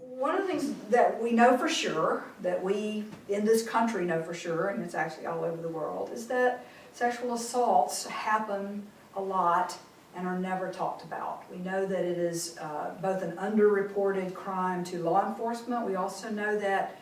One of the things that we know for sure, that we in this country know for sure, and it's actually all over the world, is that sexual assaults happen a lot and are never talked about. We know that it is both an underreported crime to law enforcement. We also know that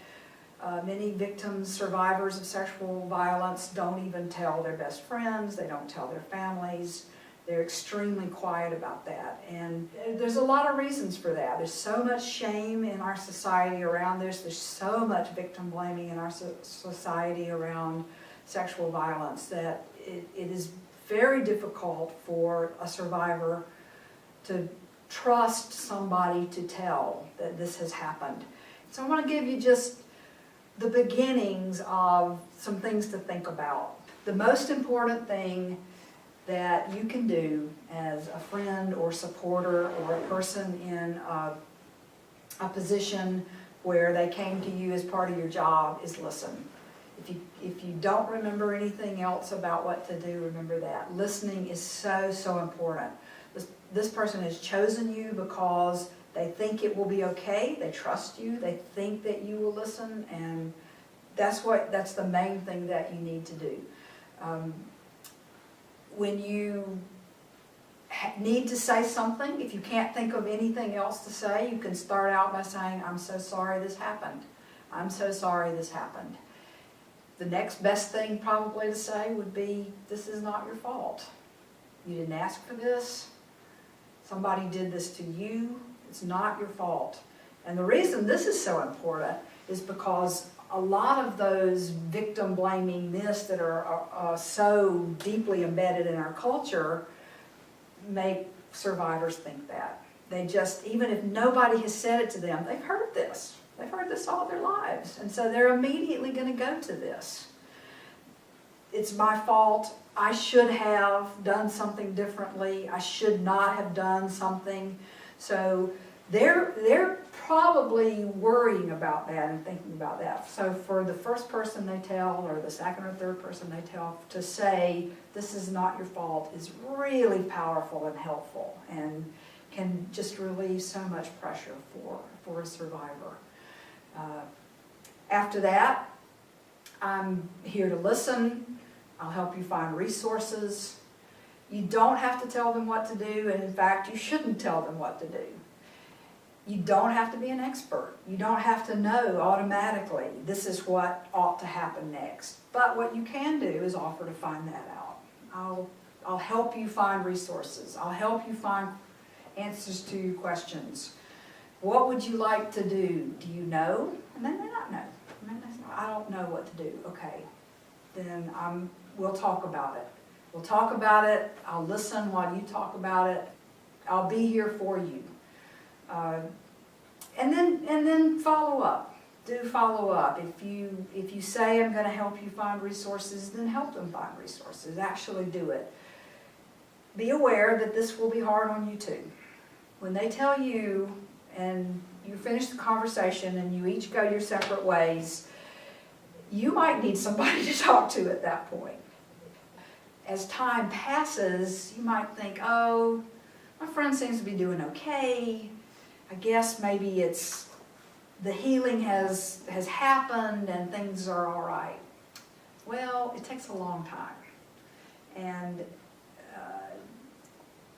many victims, survivors of sexual violence don't even tell their best friends, they don't tell their families. They're extremely quiet about that, and there's a lot of reasons for that. There's so much shame in our society around this. There's so much victim blaming in our society around sexual violence that it is very difficult for a survivor to trust somebody to tell that this has happened. So I want to give you just the beginnings of some things to think about. The most important thing that you can do as a friend or supporter or a person in a position where they came to you as part of your job is listen. If you don't remember anything else about what to do, remember that. Listening is so, so important. This person has chosen you because they think it will be okay, they trust you, they think that you will listen, and that's the main thing that you need to do. When you need to say something, if you can't think of anything else to say, you can start out by saying, I'm so sorry this happened. I'm so sorry this happened. The next best thing probably to say would be, this is not your fault. You didn't ask for this. Somebody did this to you. It's not your fault. And the reason this is so important is because a lot of those victim blaming myths that are so deeply embedded in our culture make survivors think that. They just, even if nobody has said it to them, they've heard this. They've heard this all their lives. And so they're immediately going to go to this. It's my fault. I should have done something differently. I should not have done something. So they're probably worrying about that and thinking about that. So for the first person they tell, or the second or third person they tell, to say, this is not your fault, is really powerful and helpful and can just relieve so much pressure for a survivor. After that, I'm here to listen. I'll help you find resources. You don't have to tell them what to do, and in fact, you shouldn't tell them what to do. You don't have to be an expert. You don't have to know automatically this is what ought to happen next. But what you can do is offer to find that out. I'll help you find resources. I'll help you find answers to your questions. What would you like to do? Do you know? And they may not know. I don't know what to do. Okay, then we'll talk about it. We'll talk about it. I'll listen while you talk about it. I'll be here for you. And then follow up. Do follow up. If you say I'm going to help you find resources, then help them find resources. Actually do it. Be aware that this will be hard on you too. When they tell you and you finish the conversation and you each go your separate ways, you might need somebody to talk to at that point. As time passes, you might think, oh, my friend seems to be doing okay. I guess maybe it's the healing has happened and things are all right. Well, it takes a long time. And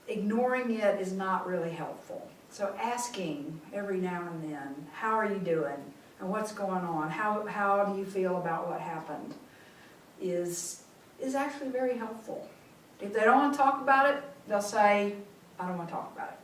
ignoring it is not really helpful. So asking every now and then, how are you doing? And what's going on? How do you feel about what happened? Is actually very helpful. If they don't want to talk about it, they'll say, I don't want to talk about it.